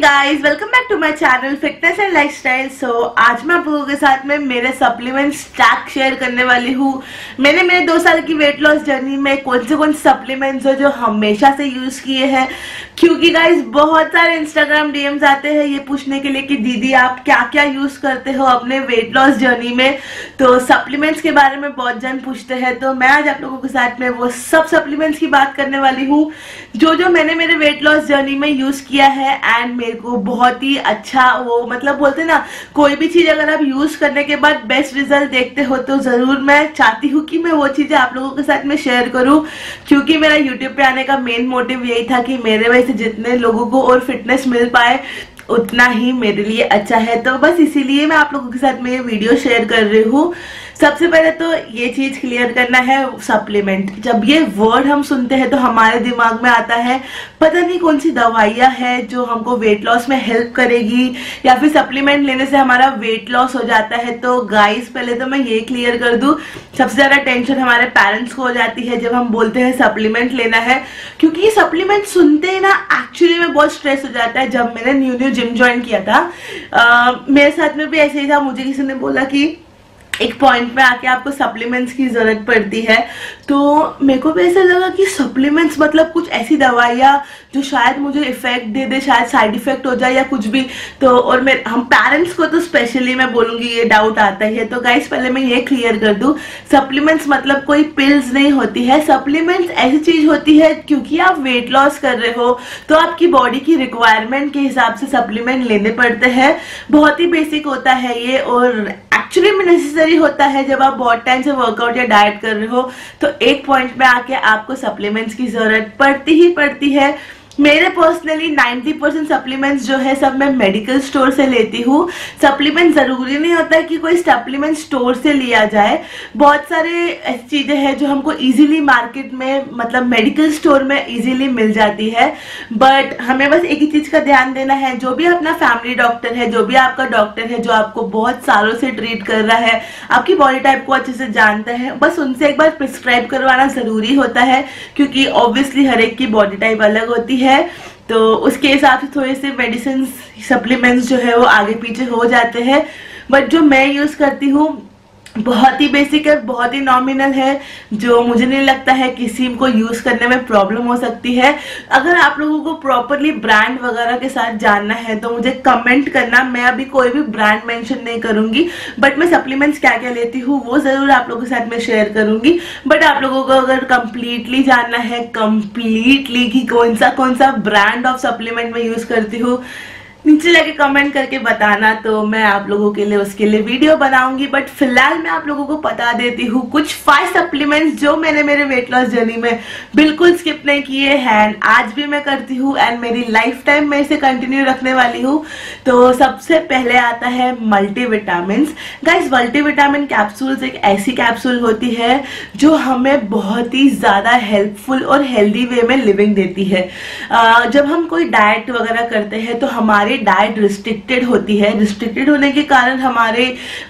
Guys, welcome back to my channel fitness and lifestyle. So आज मैं आप लोगों के साथ में मेरे सप्लीमेंट स्टैक शेयर करने वाली हूँ। मैंने मेरे 2 साल की वेट लॉस जर्नी में कौन से सप्लीमेंट्स हो जो हमेशा से यूज किए हैं, क्योंकि गाइस बहुत सारे इंस्टाग्राम डीएम्स आते हैं ये पूछने के लिए कि दीदी आप क्या क्या यूज करते हो अपने वेट लॉस जर्नी में। तो सप्लीमेंट्स के बारे में बहुत जन पूछते हैं, तो मैं आज आप लोगों के साथ में वो सब सप्लीमेंट्स की बात करने वाली हूँ जो मैंने मेरे वेट लॉस जर्नी में यूज किया है एंड मेरे को बहुत ही अच्छा वो मतलब बोलते ना, कोई भी चीज अगर आप यूज करने के बाद बेस्ट रिजल्ट देखते हो तो जरूर मैं चाहती हूँ कि मैं वो चीजें आप लोगों के साथ में शेयर करूँ, क्योंकि मेरा यूट्यूब पे आने का मेन मोटिव यही था कि मेरे वजह से जितने लोगों को और फिटनेस मिल पाए उतना ही मेरे लिए अच्छा है। तो बस इसीलिए मैं आप लोगों के साथ में ये वीडियो शेयर कर रही हूँ। सबसे पहले तो ये चीज क्लियर करना है, सप्लीमेंट जब ये वर्ड हम सुनते हैं तो हमारे दिमाग में आता है पता नहीं कौन सी दवाइयाँ है जो हमको वेट लॉस में हेल्प करेगी या फिर सप्लीमेंट लेने से हमारा वेट लॉस हो जाता है। तो गाइस पहले तो मैं ये क्लियर कर दूं, सबसे ज्यादा टेंशन हमारे पेरेंट्स को हो जाती है जब हम बोलते हैं सप्लीमेंट लेना है, क्योंकि ये सप्लीमेंट सुनते ही ना एक्चुअली में बहुत स्ट्रेस हो जाता है। जब मैंने न्यू जिम ज्वाइन किया था मेरे साथ में भी ऐसे ही था, मुझे किसी ने बोला कि एक पॉइंट पे आके आपको सप्लीमेंट्स की जरूरत पड़ती है, तो मेरे को भी ऐसा लगा कि सप्लीमेंट्स मतलब कुछ ऐसी दवाइयाँ जो शायद मुझे इफेक्ट दे दे, शायद साइड इफेक्ट हो जाए या कुछ भी। तो और हम पेरेंट्स को तो स्पेशली मैं बोलूंगी ये डाउट आता ही है। तो गाइस पहले मैं ये क्लियर कर दूं, सप्लीमेंट्स मतलब कोई पिल्स नहीं होती है। सप्लीमेंट्स ऐसी चीज होती है क्योंकि आप वेट लॉस कर रहे हो तो आपकी बॉडी की रिक्वायरमेंट के हिसाब से सप्लीमेंट लेने पड़ते हैं। बहुत ही बेसिक होता है ये और एक्चुअली में नेसेसरी होता है जब आप बहुत टाइम से वर्कआउट या डाइट कर रहे हो तो एक पॉइंट में आके आपको सप्लीमेंट्स की जरूरत पड़ती है। मेरे पर्सनली 90% सप्लीमेंट्स जो है सब मैं मेडिकल स्टोर से लेती हूँ। सप्लीमेंट जरूरी नहीं होता है कि कोई सप्लीमेंट स्टोर से लिया जाए, बहुत सारे ऐसी चीजें हैं जो हमको इजीली मार्केट में मतलब मेडिकल स्टोर में इजीली मिल जाती है। बट हमें बस एक ही चीज का ध्यान देना है, जो भी अपना फैमिली डॉक्टर है, जो भी आपका डॉक्टर है जो आपको बहुत सालों से ट्रीट कर रहा है, आपकी बॉडी टाइप को अच्छे से जानता है, बस उनसे एक बार प्रिस्क्राइब करवाना जरूरी होता है, क्योंकि ऑब्वियसली हर एक की बॉडी टाइप अलग होती है। तो उसके हिसाब से थोड़े से मेडिसिन सप्लीमेंट्स जो है वो आगे पीछे हो जाते हैं। बट जो मैं यूज करती हूँ बहुत ही बेसिक है, बहुत ही नॉमिनल है, जो मुझे नहीं लगता है किसी को यूज करने में प्रॉब्लम हो सकती है। अगर आप लोगों को प्रॉपरली ब्रांड वगैरह के साथ जानना है तो मुझे कमेंट करना, मैं अभी कोई भी ब्रांड मेंशन नहीं करूंगी, बट मैं सप्लीमेंट्स क्या क्या लेती हूँ वो जरूर आप लोगों के साथ में शेयर करूंगी। बट आप लोगों को अगर कंप्लीटली जानना है कंप्लीटली कि कौन सा ब्रांड ऑफ सप्लीमेंट में यूज करती हूँ, नीचे जाके कमेंट करके बताना, तो मैं आप लोगों के लिए उसके लिए वीडियो बनाऊंगी। बट फिलहाल मैं आप लोगों को बता देती हूँ कुछ 5 सप्लीमेंट्स जो मैंने मेरे वेट लॉस जर्नी में बिल्कुल स्किप नहीं किए हैं, आज भी मैं करती हूँ एंड मेरी लाइफ टाइम में इसे कंटिन्यू रखने वाली हूँ। तो सबसे पहले आता है मल्टीविटामिन्स। गाइस मल्टीविटामिन कैप्सूल्स एक ऐसी कैप्सूल होती है जो हमें बहुत ही ज्यादा हेल्पफुल और हेल्दी वे में लिविंग देती है। जब हम कोई डाइट वगैरह करते हैं तो हमारी डाइट रिस्ट्रिक्टेड होती है, रिस्ट्रिक्टेड होने के कारण हमारे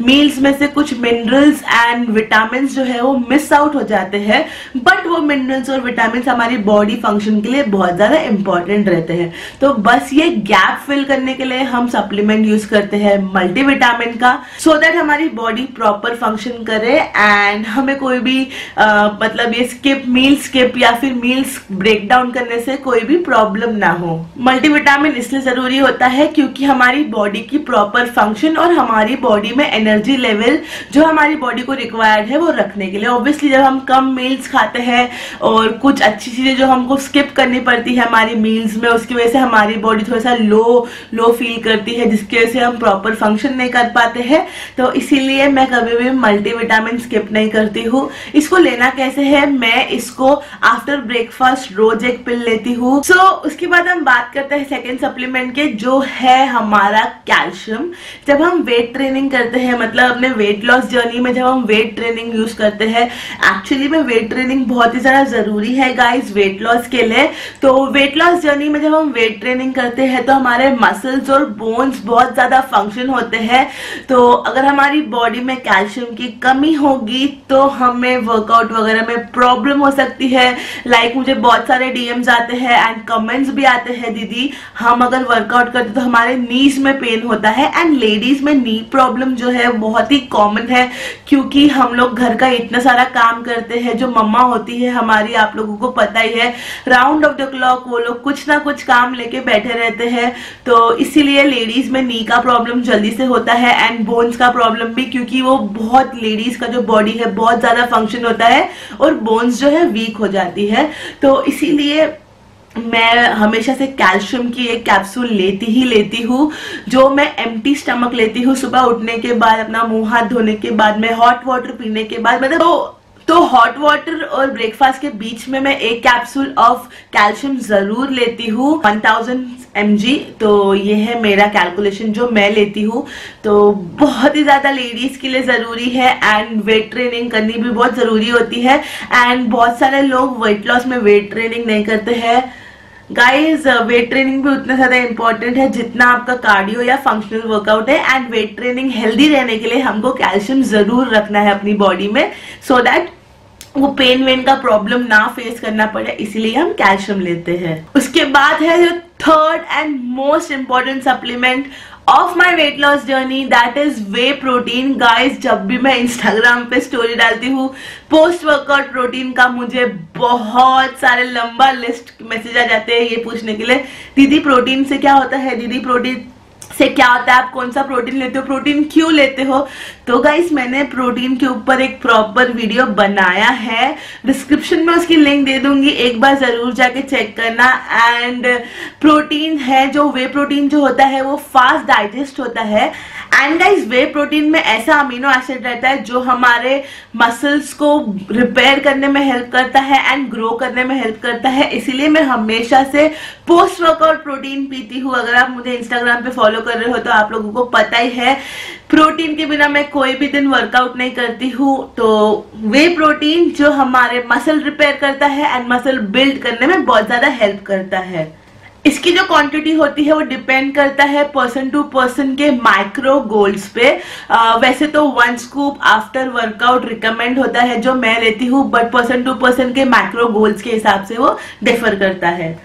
मील्स में से कुछ मिनरल्स एंड विटामिन जो है वो मिस आउट हो जाते हैं। बट वो मिनरल्स और विटामिन हमारी बॉडी फंक्शन के लिए बहुत ज्यादा इंपॉर्टेंट रहते हैं। तो बस ये गैप फिल करने के लिए हम सप्लीमेंट यूज करते हैं मल्टीविटामिन का, सो दैट हमारी बॉडी प्रॉपर फंक्शन करे एंड हमें कोई भी मतलब ये मील स्किप या फिर मील्स ब्रेक डाउन करने से कोई भी प्रॉब्लम ना हो। मल्टीविटामिन इसलिए जरूरी होता है क्योंकि हमारी बॉडी की प्रॉपर फंक्शन और हमारी बॉडी में एनर्जी लेवल जो हमारी बॉडी को रिक्वायर्ड है वो रखने के लिए। ऑब्वियसली जब हम कम मील्स खाते हैं और कुछ अच्छी चीजें जो हमको स्किप करनी पड़ती है हमारी मील्स में, उसकी वजह से हमारी बॉडी थोड़ा सा लो फील करती है, जिसकी वजह से हम प्रॉपर फंक्शन नहीं कर पाते हैं। तो इसीलिए मैं कभी भी मल्टीविटामिन स्किप नहीं करती हूँ। इसको लेना कैसे है, मैं इसको आफ्टर ब्रेकफास्ट रोज एक पिल लेती हूँ। सो उसके बाद हम बात करते हैं सेकेंड सप्लीमेंट के, जो है हमारा कैल्शियम। जब हम वेट ट्रेनिंग करते हैं, मतलब अपने वेट लॉस जर्नी में जब हम वेट ट्रेनिंग यूज करते हैं, एक्चुअली में वेट ट्रेनिंग बहुत ही ज्यादा जरूरी है गाइस वेट लॉस के लिए। तो वेट लॉस जर्नी में जब हम वेट ट्रेनिंग करते हैं तो हमारे मसल्स और बोन्स बहुत ज्यादा फंक्शन होते हैं। तो अगर हमारी बॉडी में कैल्शियम की कमी होगी तो हमें वर्कआउट वगैरह में प्रॉब्लम हो सकती है। लाइक मुझे बहुत सारे डीएम्स आते हैं एंड कमेंट्स भी आते हैं, दीदी हम अगर वर्कआउट करते करते तो हमारे नीज में पेन होता है। एंड लेडीज में नी प्रॉब्लम जो है बहुत ही कॉमन है, क्योंकि हम लोग घर का इतना सारा काम करते हैं। जो मम्मा होती है हमारी, आप लोगों को पता ही है, राउंड ऑफ द क्लॉक वो लोग कुछ ना कुछ काम लेके बैठे रहते हैं। तो इसीलिए लेडीज में नी का प्रॉब्लम जल्दी से होता है एंड बोन्स का प्रॉब्लम भी, क्योंकि वो बहुत, लेडीज का जो बॉडी है बहुत ज्यादा फंक्शन होता है और बोन्स जो है वीक हो जाती है। तो इसीलिए मैं हमेशा से कैल्शियम की एक कैप्सूल लेती हूँ, जो मैं एम्प्टी स्टमक लेती हूँ। सुबह उठने के बाद, अपना मुंह हाथ धोने के बाद, मैं हॉट वाटर पीने के बाद, मतलब तो हॉट वाटर और ब्रेकफास्ट के बीच में मैं एक कैप्सूल ऑफ कैल्शियम जरूर लेती हूँ, 1000 mg। तो ये है मेरा कैलकुलेशन जो मैं लेती हूँ। तो बहुत ही ज्यादा लेडीज के लिए जरूरी है एंड वेट ट्रेनिंग करनी भी बहुत जरूरी होती है। एंड बहुत सारे लोग वेट लॉस में वेट ट्रेनिंग नहीं करते हैं। गाइज, वेट ट्रेनिंग भी उतना ज्यादा इंपॉर्टेंट है जितना आपका कार्डियो या फंक्शनल वर्कआउट है। एंड वेट ट्रेनिंग हेल्दी रहने के लिए हमको कैल्शियम जरूर रखना है अपनी बॉडी में, सो दैट वो पेन वेन का प्रॉब्लम ना फेस करना पड़े, इसीलिए हम कैल्शियम लेते हैं। उसके बाद है जो third and most important supplement of my weight loss journey, that is way protein. Guys, जब भी मैं इंस्टाग्राम पे स्टोरी डालती हूँ पोस्ट वर्कआउट प्रोटीन का, मुझे बहुत सारे लंबा लिस्ट मैसेज आ जाते हैं ये पूछने के लिए, दीदी प्रोटीन से क्या होता है, दीदी प्रोटीन से क्या होता है, आप कौन सा प्रोटीन लेते हो, प्रोटीन क्यों लेते हो। तो गाइस, मैंने प्रोटीन के ऊपर एक प्रॉपर वीडियो बनाया है, डिस्क्रिप्शन में उसकी लिंक दे दूंगी, एक बार जरूर जाके चेक करना। एंड प्रोटीन है जो वे प्रोटीन जो होता है वो फास्ट डाइजेस्ट होता है। एंड गाइस, वे प्रोटीन में ऐसा अमीनो एसिड रहता है जो हमारे मसल्स को रिपेयर करने में हेल्प करता है एंड ग्रो करने में हेल्प करता है। इसीलिए मैं हमेशा से पोस्ट वर्कआउट प्रोटीन पीती हूँ। अगर आप मुझे इंस्टाग्राम पे फॉलो कर रहे हो तो आप लोगों को पता ही है, प्रोटीन के बिना मैं कोई भी दिन वर्कआउट नहीं करती हूँ। तो वे प्रोटीन जो हमारे मसल रिपेयर करता है एंड मसल बिल्ड करने में बहुत ज्यादा हेल्प करता है। इसकी जो क्वांटिटी होती है वो डिपेंड करता है पर्सन टू पर्सन के माइक्रो गोल्स पे। वैसे तो 1 स्कूप आफ्टर वर्कआउट रिकमेंड होता है जो मैं लेती हूँ, बट पर्सन टू पर्सन के माइक्रो गोल्स के हिसाब से वो डिफर करता है।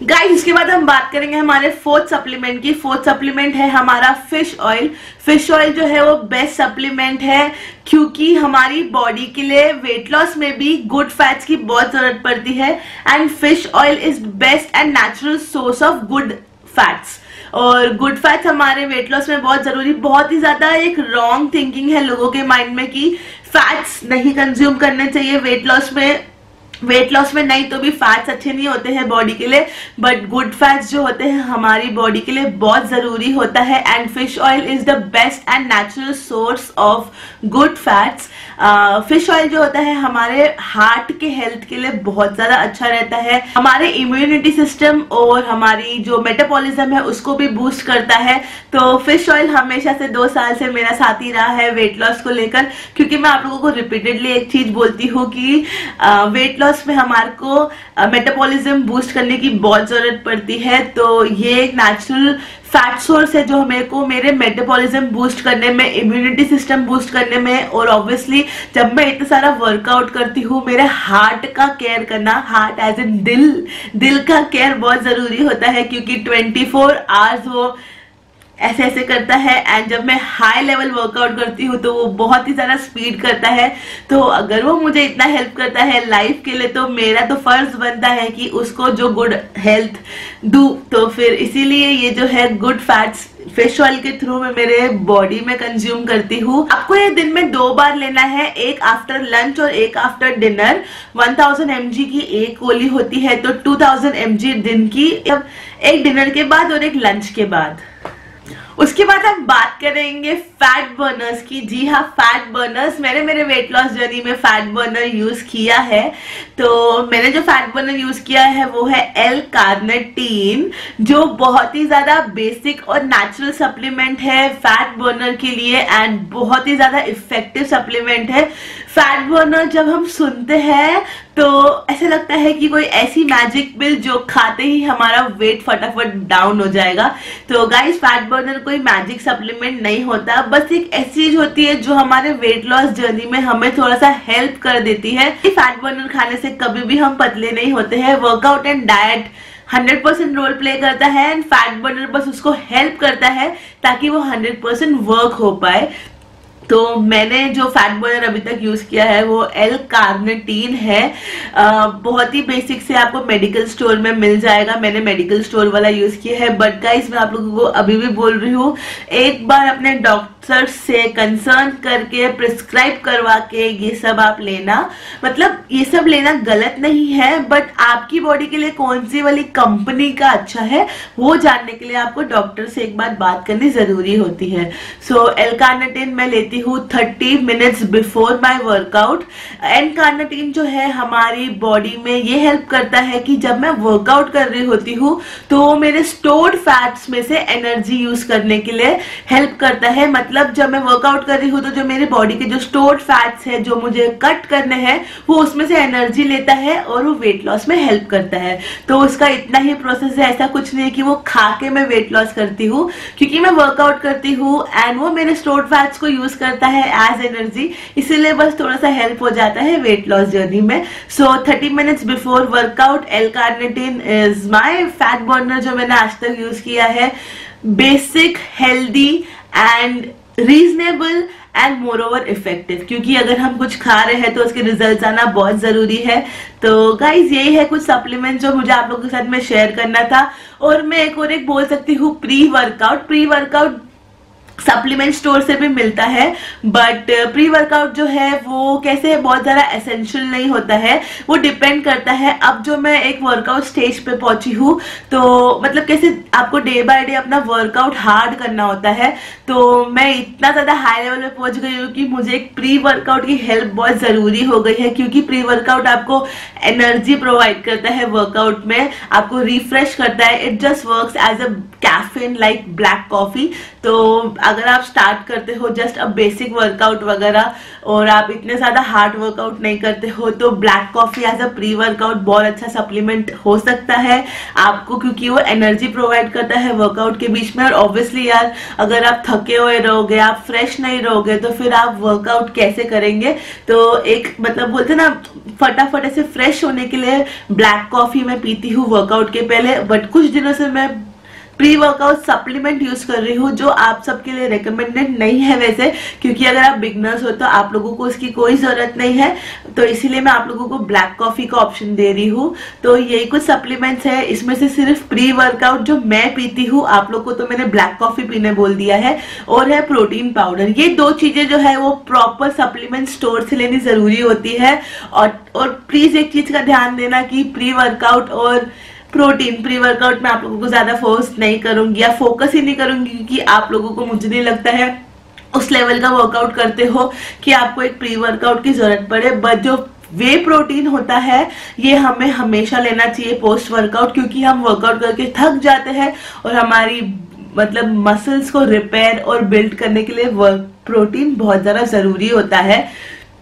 गाइस, इसके बाद हम बात करेंगे हमारे फोर्थ सप्लीमेंट की। फोर्थ सप्लीमेंट है हमारा फिश ऑयल। फिश ऑयल जो है वो बेस्ट सप्लीमेंट है, क्योंकि हमारी बॉडी के लिए वेट लॉस में भी गुड फैट्स की बहुत जरूरत पड़ती है। And fish oil is best and natural source of good fats. और गुड फैट्स हमारे वेट लॉस में बहुत जरूरी। बहुत ही ज्यादा एक रॉन्ग थिंकिंग है लोगों के माइंड में कि फैट्स नहीं कंज्यूम करने चाहिए वेट लॉस में। वेट लॉस में नहीं तो भी फैट्स अच्छे नहीं होते हैं बॉडी के लिए, बट गुड फैट्स जो होते हैं हमारी बॉडी के लिए बहुत जरूरी होता है। And fish oil is the best and natural source of good fats. Fish oil जो होता है हमारे हार्ट के हेल्थ के लिए बहुत ज्यादा अच्छा रहता है, हमारे इम्यूनिटी सिस्टम और हमारी जो मेटाबॉलिज्म है उसको भी बूस्ट करता है। तो फिश ऑयल हमेशा से 2 साल से मेरा साथी रहा है वेट लॉस को लेकर, क्योंकि मैं आप लोगों को रिपीटेडली एक चीज बोलती हूँ कि वेट लॉस में हमारे को मेटाबॉलिज्म बूस्ट करने की बहुत जरूरत पड़ती है। तो ये एक नेचुरल फैट सोर्स है जो मेरे को मेरे मेटाबॉलिज्म बूस्ट करने में, इम्यूनिटी सिस्टम बूस्ट करने में, और ऑब्वियसली जब मैं इतना सारा वर्कआउट करती हूँ मेरे हार्ट का केयर करना, हार्ट एज इन दिल का केयर बहुत जरूरी होता है, क्योंकि 24 आवर्स वो ऐसे ऐसे करता है। एंड जब मैं हाई लेवल वर्कआउट करती हूँ तो वो बहुत ही ज्यादा स्पीड करता है। तो अगर वो मुझे इतना हेल्प करता है लाइफ के लिए, तो मेरा तो फर्ज बनता है कि उसको जो गुड हेल्थ दूं। तो फिर इसीलिए ये जो है गुड फैट्स फिश ऑयल के थ्रू मैं मेरे बॉडी में कंज्यूम करती हूँ। आपको ये दिन में 2 बार लेना है, एक आफ्टर लंच और एक आफ्टर डिनर। 1000 mg की एक गोली होती है, तो 2000 mg दिन की, एक डिनर के बाद और एक लंच के बाद। उसके बाद हम बात करेंगे फैट बर्नर्स की। जी हाँ, फैट बर्नर्स। मैंने मेरे वेट लॉस जर्नी में फैट बर्नर यूज किया है। तो मैंने जो फैट बर्नर यूज किया है वो है L-कार्निटीन, जो बहुत ही ज्यादा बेसिक और नेचुरल सप्लीमेंट है फैट बर्नर के लिए एंड बहुत ही ज्यादा इफेक्टिव सप्लीमेंट है। फैट बर्नर जब हम सुनते हैं तो ऐसा लगता है कि कोई ऐसी मैजिक पिल जो खाते ही हमारा वेट फटाफट डाउन हो जाएगा। तो गाइस, फैट बर्नर कोई मैजिक सप्लीमेंट नहीं होता, बस एक ऐसी चीज होती है जो हमारे वेट लॉस जर्नी में हमें थोड़ा सा हेल्प कर देती है। फैट बर्नर खाने से कभी भी हम पतले नहीं होते हैं। Workout and diet 100% role play करता है एंड फैट बर्नर बस उसको हेल्प करता है ताकि वो 100% वर्क हो पाए। तो मैंने जो फैट बर्नर अभी तक यूज किया है वो L-कार्निटीन है। बहुत ही बेसिक से आपको मेडिकल स्टोर में मिल जाएगा। मैंने मेडिकल स्टोर वाला यूज किया है, बट गाइस मैं आप लोगों को अभी भी बोल रही हूँ, एक बार अपने डॉक्टर से कंसर्न करके प्रिस्क्राइब करवा के ये सब आप लेना। मतलब ये सब लेना गलत नहीं है, बट आपकी बॉडी के लिए कौन सी वाली कंपनी का अच्छा है वो जानने के लिए आपको डॉक्टर से एक बार बात करनी जरूरी होती है। सो L-कार्निटीन मैं लेती हूँ 30 मिनट्स बिफोर माय वर्कआउट। L-कार्निटीन जो है हमारी बॉडी में ये हेल्प करता है कि जब मैं वर्कआउट कर रही होती हूँ तो मेरे स्टोर्ड फैट्स में से एनर्जी यूज करने के लिए हेल्प करता है। मतलब जब मैं वर्कआउट कर रही हूँ तो जो मेरी बॉडी के जो स्टोर्ड फैट्स है जो मुझे कट करने हैं वो उसमें से एनर्जी लेता है और वो वेट लॉस में हेल्प करता है। तो उसका इतना ही प्रोसेस है, ऐसा कुछ नहीं है कि वो खा के मैं वेट लॉस करती हूँ, क्योंकि मैं वर्कआउट करती हूँ एंड वो मेरे स्टोर्ड फैट्स को यूज करता है एज एनर्जी, इसीलिए बस थोड़ा सा हेल्प हो जाता है वेट लॉस जर्नी में। So 30 minutes before workout L carnitine is my fat burner जो मैंने आज तक यूज किया है। Basic, healthy and reasonable and moreover effective, क्योंकि अगर हम कुछ खा रहे हैं तो उसके रिजल्ट्स आना बहुत जरूरी है। तो गाइज यही है कुछ सप्लीमेंट जो मुझे आप लोगों के साथ में शेयर करना था। और मैं एक बोल सकती हूँ प्री वर्कआउट सप्लीमेंट स्टोर से भी मिलता है, बट प्री वर्कआउट जो है वो कैसे है, बहुत ज्यादा एसेंशियल नहीं होता है, वो डिपेंड करता है। अब जो मैं एक वर्कआउट स्टेज पे पहुंची हूँ तो मतलब कैसे आपको डे बाय डे अपना वर्कआउट हार्ड करना होता है, तो मैं इतना ज्यादा हाई लेवल पे पहुंच गई हूँ कि मुझे एक प्री वर्कआउट की हेल्प बहुत जरूरी हो गई है, क्योंकि प्री वर्कआउट आपको एनर्जी प्रोवाइड करता है, वर्कआउट में आपको रिफ्रेश करता है। It just works as a caffeine like black coffee. तो अगर आप स्टार्ट करते हो जस्ट अ बेसिक वर्कआउट वगैरह और आप इतने ज्यादा हार्ड वर्कआउट नहीं करते हो तो black coffee as a pre workout बहुत अच्छा सप्लीमेंट हो सकता है आपको, क्योंकि वो एनर्जी प्रोवाइड करता है वर्कआउट के बीच में। और ऑब्वियसली यार अगर आप थके हुए रहोगे, आप फ्रेश नहीं रहोगे तो फिर आप वर्कआउट कैसे करेंगे। तो एक मतलब बोलते ना फटाफट ऐसे फ्रेश होने के लिए ब्लैक कॉफी मैं पीती हूँ वर्कआउट के पहले, बट कुछ दिनों से मैं प्री वर्कआउट सप्लीमेंट यूज कर रही हूँ जो आप सबके लिए रिकमेंडेड नहीं है वैसे, क्योंकि अगर आप बिगनर्स हो तो आप लोगों को उसकी कोई जरूरत नहीं है, तो इसीलिए मैं आप लोगों को ब्लैक कॉफी का ऑप्शन दे रही हूँ। तो यही कुछ सप्लीमेंट्स है, इसमें से सिर्फ प्री वर्कआउट जो मैं पीती हूँ, आप लोग को तो मैंने ब्लैक कॉफी पीने बोल दिया है, और है प्रोटीन पाउडर। ये दो चीजें जो है वो प्रॉपर सप्लीमेंट स्टोर से लेनी जरूरी होती है। और प्लीज एक चीज का ध्यान देना कि प्री वर्कआउट और प्री वर्कआउट में आप लोगों को ज्यादा फोर्स नहीं करूंगी या फोकस ही नहीं करूंगी, क्योंकि आप लोगों को मुझे नहीं लगता है उस लेवल का वर्कआउट करते हो कि आपको एक प्री वर्कआउट की जरूरत पड़े। बट जो वे प्रोटीन होता है ये हमें हमेशा लेना चाहिए पोस्ट वर्कआउट, क्योंकि हम वर्कआउट करके थक जाते हैं और हमारी मतलब मसल्स को रिपेयर और बिल्ड करने के लिए प्रोटीन बहुत ज्यादा जरूरी होता है।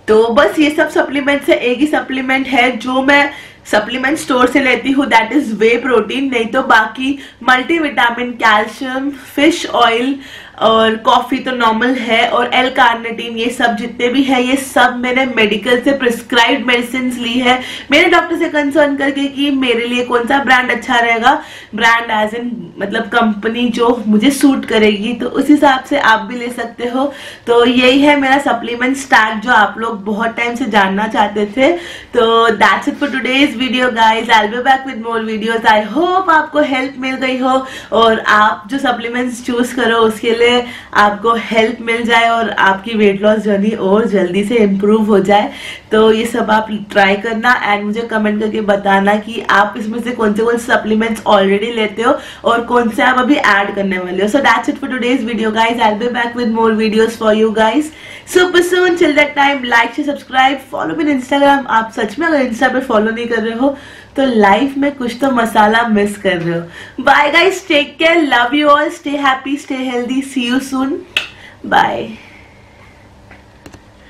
तो बस ये सब सप्लीमेंट से एक ही सप्लीमेंट है जो मैं सप्लीमेंट स्टोर से लेती हूँ, दैट इज वे प्रोटीन। नहीं तो बाकी मल्टीविटामिन, कैल्शियम, फिश ऑयल और कॉफी तो नॉर्मल है, और L-कार्निटीन ये सब जितने भी है ये सब मैंने मेडिकल से प्रिस्क्राइब्ड मेडिसिन ली है मेरे डॉक्टर से कंसर्न करके कि मेरे लिए कौन सा ब्रांड अच्छा रहेगा, ब्रांड एज इन मतलब कंपनी जो मुझे सूट करेगी, तो उस हिसाब से आप भी ले सकते हो। तो यही है मेरा सप्लीमेंट स्टैक जो आप लोग बहुत टाइम से जानना चाहते थे। तो that's it for today's video guys, I will be back with more videos. I hope आपको हेल्प मिल गई हो और आप जो सप्लीमेंट्स चूज करो उसके लिए आपको हेल्प मिल जाए और आपकी वेट लॉस जर्नी और जल्दी से इम्प्रूव हो जाए। तो ये सब आप ट्राई करना एंड मुझे कमेंट करके बताना कि आप इसमें से कौन से सप्लीमेंट्स ऑलरेडी लेते हो और कौन से आप अभी ऐड करने वाले हो। So that's it for today's video guys, I will be back with more videos for you guys super soon. Till that time like share subscribe, follow me Instagram. आप सच में अगर इंस्टा पे फॉलो नहीं कर रहे हो तो लाइफ में कुछ तो मसाला मिस कर रहे हो। Bye guys, take care, love you all, stay happy, stay healthy, see you soon, bye.